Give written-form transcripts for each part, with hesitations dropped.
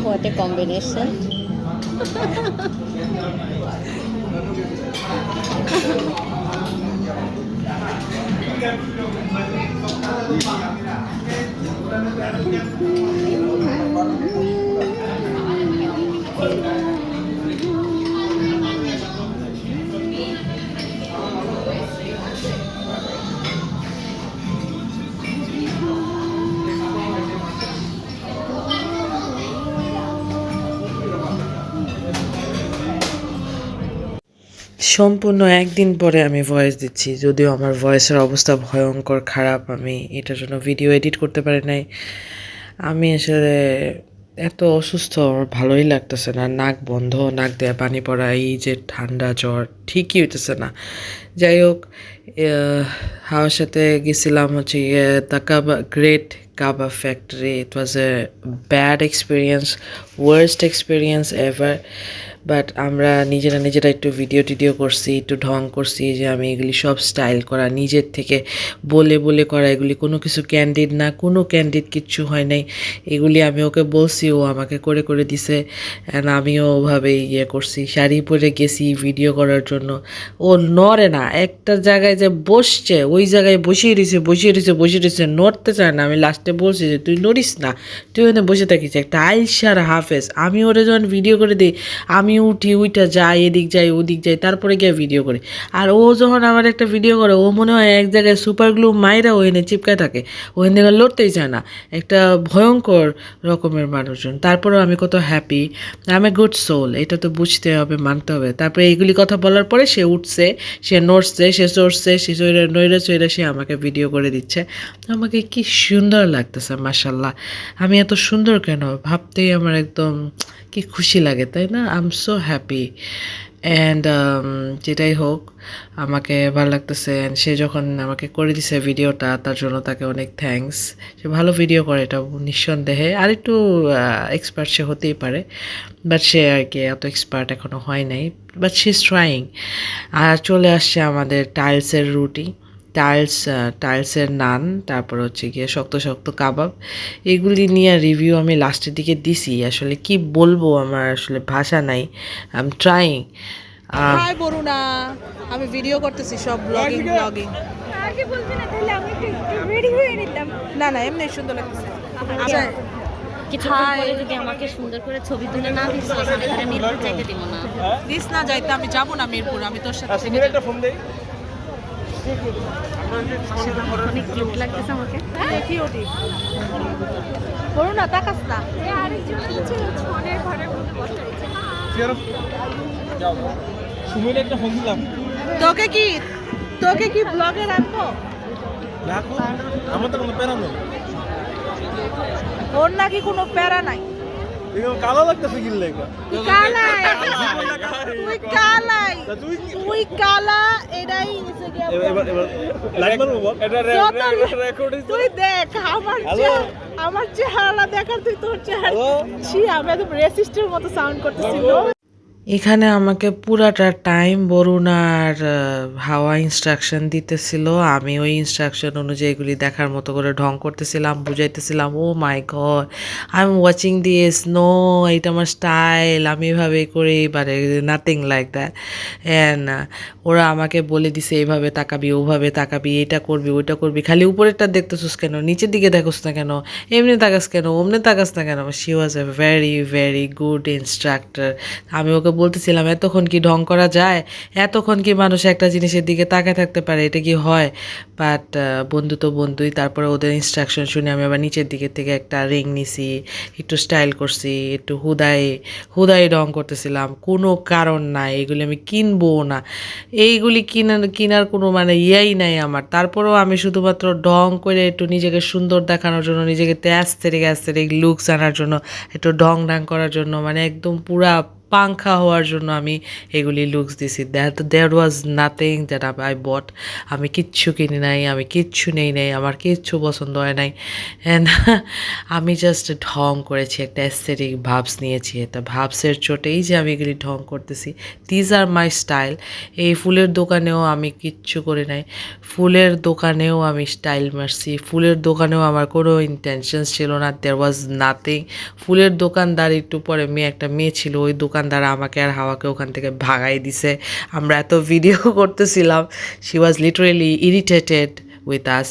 What a combination. সম্পূর্ণ একদিন পরে আমি ভয়েস দিচ্ছি, যদিও আমার ভয়েসের অবস্থা ভয়ঙ্কর খারাপ। আমি এটার জন্য ভিডিও এডিট করতে পারি নাই। আমি আসলে এত অসুস্থ, আমার ভালোই লাগতেছে না। নাক বন্ধ, নাক দিয়ে পানি পড়া, এই যে ঠান্ডা জ্বর ঠিকই হইতেছে না। যাই হোক, হাওয়ার সাথে গেছিলাম হচ্ছে the Kaaba great Kaaba factory. It was a bad experience, worst experience ever. But আমরা নিজেরা একটু ভিডিও টিডিও করছি, একটু ঢং করছি যে আমি এগুলি সব স্টাইল করা, নিজের থেকে বলে বলে করা। এগুলি কোনো কিছু ক্যান্ডিড না, কোনো ক্যান্ডিড কিচ্ছু হয় নাই। এগুলি আমি ওকে বলছি, ও আমাকে করে করে দিছে। অ্যান্ড আমিও ওভাবেই করছি, শাড়ি পরে গেছি ভিডিও করার জন্য। ও নড়ে না, একটা জায়গায় যে বসছে ওই জায়গায় বসিয়ে রয়েছে, নড়তে চায় না। আমি লাস্টে বলছি যে তুই নড়িস না, তুই ওখানে বসে থাকিস, একটা আইসার হাফেজ। আমি ওরা যখন ভিডিও করে দিই, আমি উঠি, উইটা যাই, এদিক যাই ওদিক যাই, তারপরে গিয়ে ভিডিও করি। আর ও যখন আমার একটা ভিডিও করে, ও মনে হয় এক জায়গায় সুপার গ্লু মাইরা ওখানে চিপকায় থাকে, ওখান থেকে লড়তেই চায় না। একটা ভয়ঙ্কর রকমের মানুষজন। তারপরেও আমি কত happy, I am a good soul, এটা তো বুঝতে হবে, মানতে হবে। তারপরে এইগুলি কথা বলার পরে সে উঠছে, সে নড়ছে, সে চড়ছে, সে নইরে চইরে সে আমাকে ভিডিও করে দিচ্ছে। আমাকে কি সুন্দর লাগতেছে, মাশাল্লাহ। আমি এত সুন্দর কেন ভাবতেই আমার একদম কি খুশি লাগে, তাই না? I am so happy. And যেটাই হোক, আমাকে ভালো লাগতেছে। অ্যান্ড সে যখন আমাকে করে দিছে ভিডিওটা, তার জন্য তাকে অনেক থ্যাঙ্কস। সে ভালো ভিডিও করে, এটা নিঃসন্দেহে। আর একটু এক্সপার্ট সে হতেই পারে, বাট সে আর কি এত এক্সপার্ট এখনও হয় নাই, বাট শি ইজ ট্রাইং। আর চলে আসছে আমাদের টাইলসের রুটি, টাইলসের নান, তারপর হচ্ছে গিয়ে শক্ত শক্ত কাবাব। এগুলি নিয়ে রিভিউ আমি লাস্টের দিকে দিছি। আসলে কি বলবো, আমার আসলে ভাষা নাই। I am trying. Hi Baruna, আমি ভিডিও করতেছি, সব ব্লগিং। আগে বলবি না, তাহলে আমি একটু রেডি হয়ে নিতাম। না এমনি সুন্দর লাগতেছে। আচ্ছা, কিছুক্ষণ পরে যদি আমাকে সুন্দর করে ছবি তুলে না দিস, তাহলে তারা মিরপুর যাইতে দিব না। দিস না যাইতে, আমি যাবো না মিরপুর, আমি তোর সাথে থেকে অনেক কিউট লাগতেছে আমাকে। কি ওটি বরুণা, তাকাস না। আরেকজন হচ্ছে ফোনের ঘরের মধ্যে বসে রয়েছে। সুমির একটা ফোন দিলাম, তোকে কি ব্লগে রাখবো? রাখো, আমার তো কোনো প্যারা নেই। ওর নাকি কোনো প্যারা নাই। এরকম কালো লাগতেছে কি লেখা? তুই কালা, এটাই হচ্ছে গিয়ে এবার লাইক মারবো বল, এটা রেকর্ড হইছে। তুই দেখ আমার চেহারা দেখার, তুই তোর চেহারা। ছি, আমি একদম রেসিস্টের মতো সাউন্ড করতেছি। এখানে আমাকে পুরাটা টাইম বরুণার হাওয়া ইনস্ট্রাকশন দিতেছিল। আমি ওই ইনস্ট্রাকশন অনুযায়ী এগুলি দেখার মতো করে ঢং করতেছিলাম, বুঝাইতেছিলাম। Oh my god, I am watching this, no, এটা আমার স্টাইল, আমি এভাবে করি, এবারে নাথিং লাইক দ্যাট। অ্যান্ড ওরা আমাকে বলে দিছে এইভাবে তাকাবি, ওভাবে তাকাবি, এটা করবি, ওইটা করবি, খালি উপরেরটা দেখতেছিস কেন, নিচের দিকে দেখোস না কেন, এমনি তাকাস কেন, অমনি তাকাস না কেন। She was a very very good instructor. আমি ওকে বলতেছিলাম, এতক্ষণ কি ঢং করা যায়? এতক্ষণ কি মানুষ একটা জিনিসের দিকে তাকায় থাকতে পারে? এটা কি হয়? বাট বন্ধু তো বন্ধুই। তারপরে ওদের ইনস্ট্রাকশন শুনে আমি আবার নিচের দিকের থেকে একটা রিং নিছি, একটু স্টাইল করছি, একটু হুদাই ঢং করতেছিলাম। কোনো কারণ নাই, এগুলি আমি কিনবো না, এইগুলি কেনার কোনো মানে ইয়াই নাই আমার। তারপরেও আমি শুধুমাত্র ঢং করে একটু নিজেকে সুন্দর দেখানোর জন্য, নিজেকে অ্যাস্থেটিক লুকস আনার জন্য, একটু ঢং করার জন্য, মানে একদম পুরা পাংখা হওয়ার জন্য আমি এগুলি লুকস দিছি। That was nothing that I bought. আমি কিচ্ছু কিনি নাই, আমি কিচ্ছু নেই নাই, আমার কিচ্ছু পছন্দ হয় নাই। অ্যান্ড আমি জাস্ট ঢং করেছি, একটা অ্যাস্থেটিক ভাবস নিয়েছি। এটা ভাবসের চোটেই যে আমি এগুলি ঢং করতেছি। These are my style. এই ফুলের দোকানেও আমি কিচ্ছু করি নাই, ফুলের দোকানেও আমি স্টাইল মারছি, ফুলের দোকানেও আমার কোনো ইন্টেনশনস ছিল না, দেয়ার ওয়াজ নাথিং। ফুলের দোকানদার একটু পরে একটা মেয়ে ছিল, ওই দোকানদার আমাকে আর হাওয়াকে ওখান থেকে ভাগাই দিছে। আমরা এত ভিডিও করতেছিলাম, she was literally irritated with us.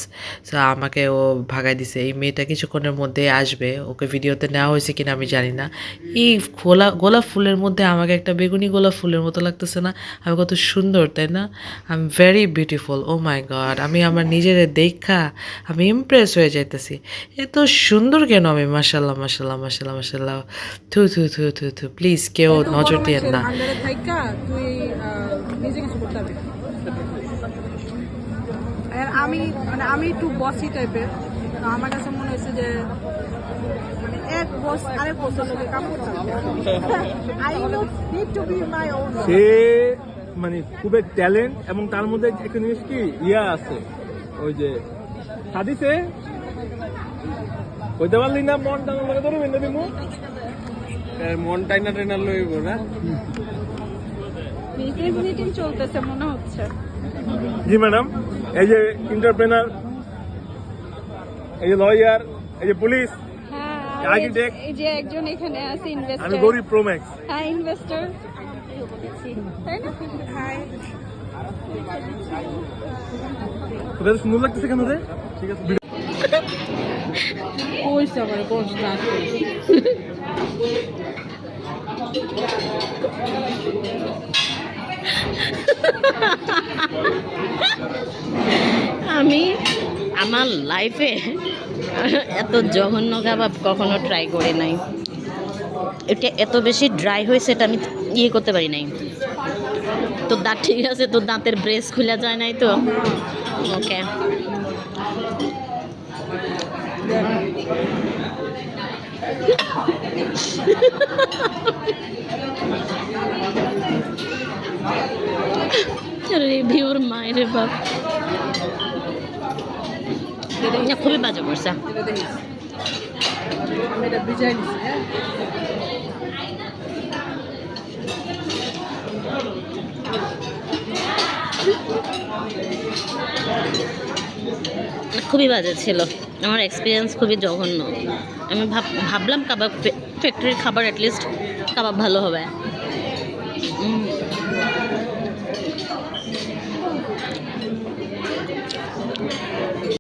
So আমাকে ও ভাগাই দিছে। এই মেয়েটা কিছুক্ষণের মধ্যে আসবে, ওকে ভিডিওতে নেওয়া হয়েছে কিনা আমি জানি না। এই গোলাপ ফুলের মধ্যে আমাকে একটা বেগুনি গোলাপ ফুলের মতো লাগতেছে না? আমি কত সুন্দর, তাই না? I am very beautiful. Oh my God, আমি আমার নিজের দেখা আমি ইমপ্রেস হয়ে যাইতেছি। এত সুন্দর কেন আমি? মাশাল্লাহ মাশাল্লাহ মাশাল্লাহ মাশাল্লাহ। থু থু থু থু থু, প্লিজ কেউ নজর দিয়েন না। আন্ডারে থাইকা তুই নিজে কিছু করতে পারবি। আর আমি একটু বসি টাইপের, আমার কাছে মনে হয়েছে যে মানে এক বস আরেক বসের লোকে কাম করতে হবে। I need to be my own. সে মানে খুবই ট্যালেন্ট, এবং তার মধ্যে একটা জিনিস কি ইয়া আছে, ওই যে সাদিসে ওই দেওয়ালি না মন টানা লাগে ধরবে না দিমু মন টাইনা টাইনা লইব না। মিটিং চলতেছে মনে হচ্ছে। জি ম্যাডাম, এই যে এন্টারপ্রেনার, এই যে লয়ার, এই যে পুলিশ, হ্যাঁ, Architect. এই যে একজন এখানে আছে ইনভেস্টর। আমি গরিব প্রোম্যাক্স। হ্যাঁ, ইনভেস্টর, তাই না? হাই, তোদের সুন্দর লাগতেছে কেন রে? ঠিক আছে কইছে আমার বস না। আমি আমার লাইফে এত জঘন্য কাবাব কখনো ট্রাই করি নাই। এটা এত বেশি ড্রাই হয়েছে, এটা আমি ইয়ে করতে পারি নাই। তোর দাঁত ঠিক আছে? তোর দাঁতের ব্রেস খুলে যায় নাই তো? ওকে, রিভিউর মায়ের বাপ, খুবই বাজে করছে। আমি এটা বিজয় নিছি। হ্যাঁ, খুবই বাজে ছিল, আমার এক্সপিরিয়েন্স খুবই জঘন্য। আমি ভাবলাম কাবাব ফ্যাক্টরির খাবার অ্যাটলিস্ট কাবাব ভালো হবে।